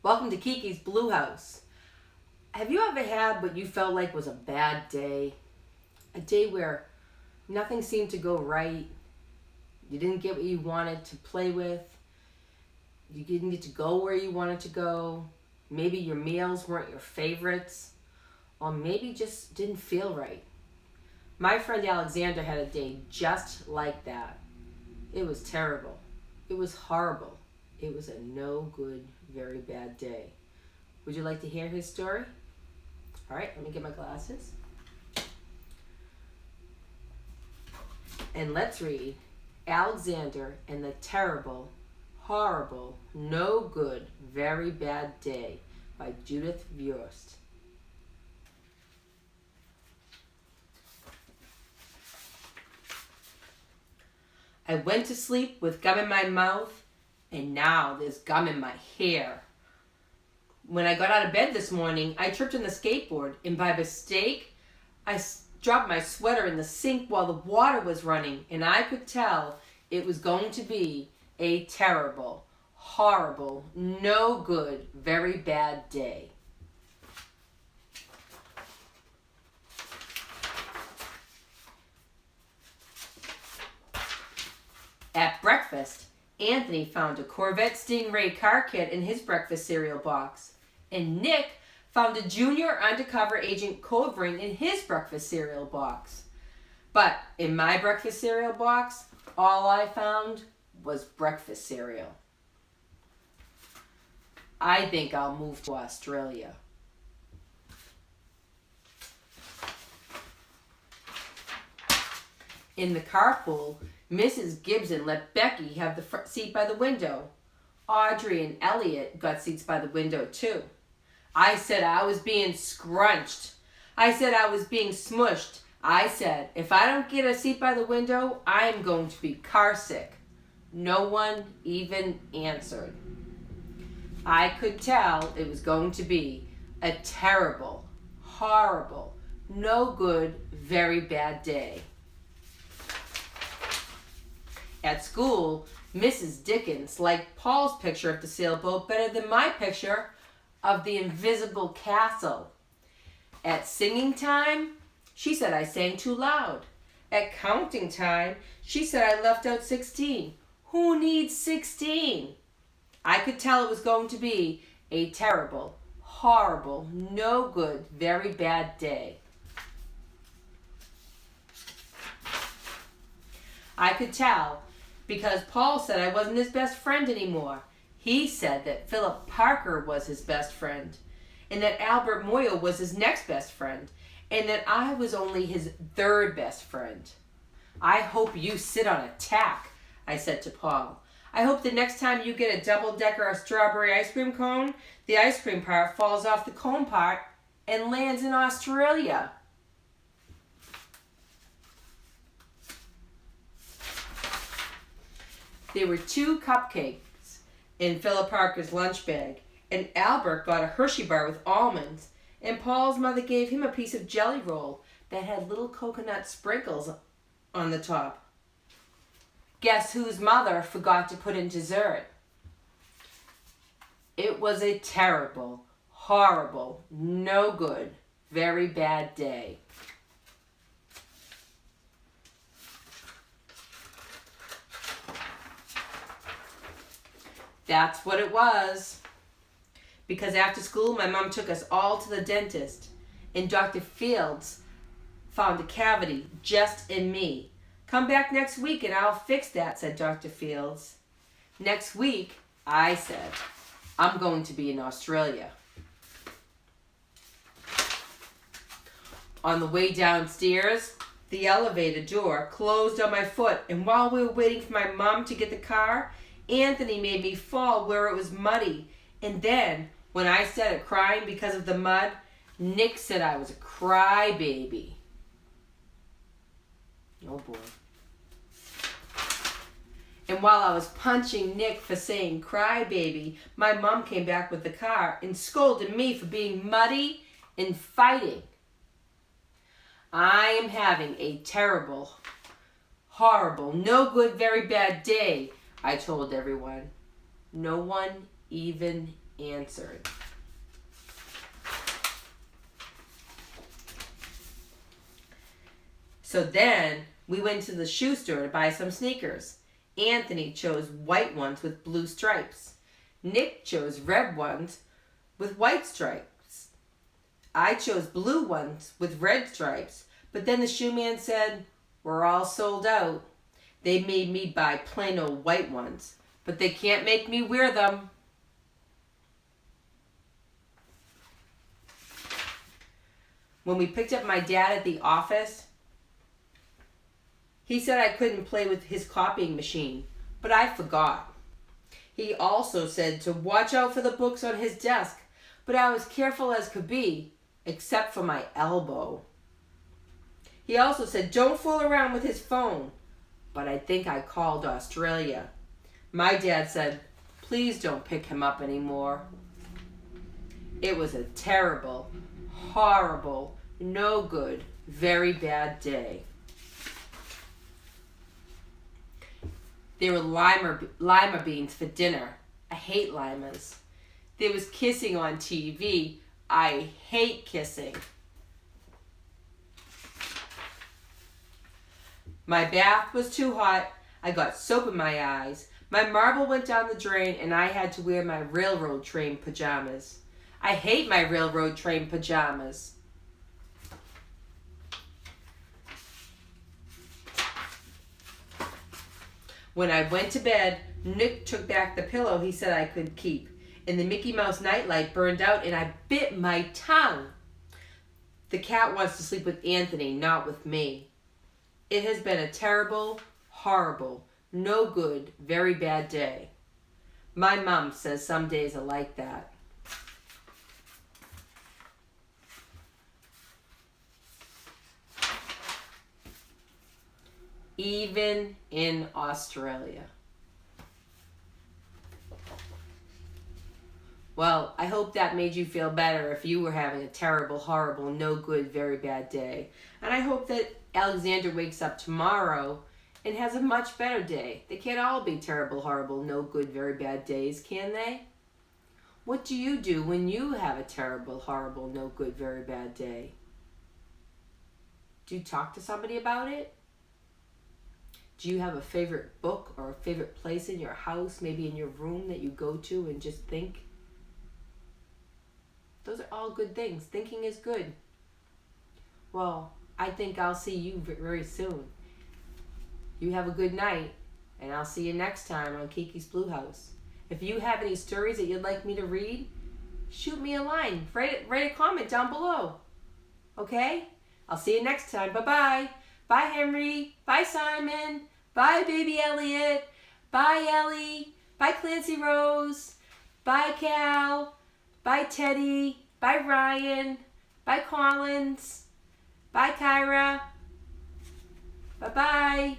Welcome to Kiki's Blue House. Have you ever had what you felt like was a bad day? A day where nothing seemed to go right. You didn't get what you wanted to play with. You didn't get to go where you wanted to go. Maybe your meals weren't your favorites. Or maybe just didn't feel right. My friend Alexander had a day just like that. It was terrible. It was horrible. It was a no good, very bad day. Would you like to hear his story? All right, let me get my glasses. And let's read Alexander and the Terrible, Horrible, No Good, Very Bad Day by Judith Viorst. I went to sleep with gum in my mouth, and now there's gum in my hair. When I got out of bed this morning, I tripped on the skateboard, and by mistake, I dropped my sweater in the sink while the water was running, and I could tell it was going to be a terrible, horrible, no good, very bad day. At breakfast, Anthony found a Corvette Stingray car kit in his breakfast cereal box, and Nick found a Junior Undercover Agent code ring in his breakfast cereal box. But in my breakfast cereal box, all I found was breakfast cereal. I think I'll move to Australia. In the carpool, Mrs. Gibson let Becky have the front seat by the window. Audrey and Elliot got seats by the window too. I said I was being scrunched. I said I was being smushed. I said, if I don't get a seat by the window, I am going to be car sick. No one even answered. I could tell it was going to be a terrible, horrible, no good, very bad day. At school, Mrs. Dickens liked Paul's picture of the sailboat better than my picture of the invisible castle. At singing time, she said I sang too loud. At counting time, she said I left out 16. Who needs 16? I could tell it was going to be a terrible, horrible, no good, very bad day. I could tell because Paul said I wasn't his best friend anymore. He said that Philip Parker was his best friend, and that Albert Moyle was his next best friend, and that I was only his third best friend. I hope you sit on a tack, I said to Paul. I hope the next time you get a double-decker strawberry ice cream cone, the ice cream part falls off the cone part and lands in Australia. There were 2 cupcakes in Philip Parker's lunch bag, and Albert got a Hershey bar with almonds, and Paul's mother gave him a piece of jelly roll that had little coconut sprinkles on the top. Guess whose mother forgot to put in dessert? It was a terrible, horrible, no good, very bad day. That's what it was. Because after school, my mom took us all to the dentist, and Dr. Fields found a cavity just in me. Come back next week and I'll fix that, said Dr. Fields. Next week, I said, I'm going to be in Australia. On the way downstairs, the elevator door closed on my foot, and while we were waiting for my mom to get the car, Anthony made me fall where it was muddy. And then, when I started crying because of the mud, Nick said I was a crybaby. Oh boy. And while I was punching Nick for saying crybaby, my mom came back with the car and scolded me for being muddy and fighting. I am having a terrible, horrible, no good, very bad day, I told everyone. No one even answered. So then we went to the shoe store to buy some sneakers. Anthony chose white ones with blue stripes. Nick chose red ones with white stripes. I chose blue ones with red stripes, but then the shoe man said, "We're all sold out." They made me buy plain old white ones, but they can't make me wear them. When we picked up my dad at the office, he said I couldn't play with his copying machine, but I forgot. He also said to watch out for the books on his desk, but I was careful as could be, except for my elbow. He also said don't fool around with his phone, but I think I called Australia. My dad said, please don't pick him up anymore. It was a terrible, horrible, no good, very bad day. There were lima beans for dinner. I hate limas. There was kissing on TV. I hate kissing. My bath was too hot. I got soap in my eyes. My marble went down the drain and I had to wear my railroad train pajamas. I hate my railroad train pajamas. When I went to bed, Nick took back the pillow he said I could keep, and the Mickey Mouse nightlight burned out and I bit my tongue. The cat wants to sleep with Anthony, not with me. It has been a terrible, horrible, no good, very bad day. My mom says some days are like that. Even in Australia. Well, I hope that made you feel better if you were having a terrible, horrible, no good, very bad day. And I hope that Alexander wakes up tomorrow and has a much better day. They can't all be terrible, horrible, no good, very bad days, can they? What do you do when you have a terrible, horrible, no good, very bad day? Do you talk to somebody about it? Do you have a favorite book or a favorite place in your house, maybe in your room that you go to and just think? Those are all good things. Thinking is good. Well, I think I'll see you very soon. You have a good night, and I'll see you next time on Kiki's Blue House. If you have any stories that you'd like me to read, shoot me a line. Write a comment down below. Okay? I'll see you next time. Bye-bye. Bye, Henry. Bye, Simon. Bye, baby Elliot. Bye, Ellie. Bye, Clancy Rose. Bye, Cal. Bye, Teddy. Bye, Ryan. Bye, Collins. Bye, Kyra. Bye-bye.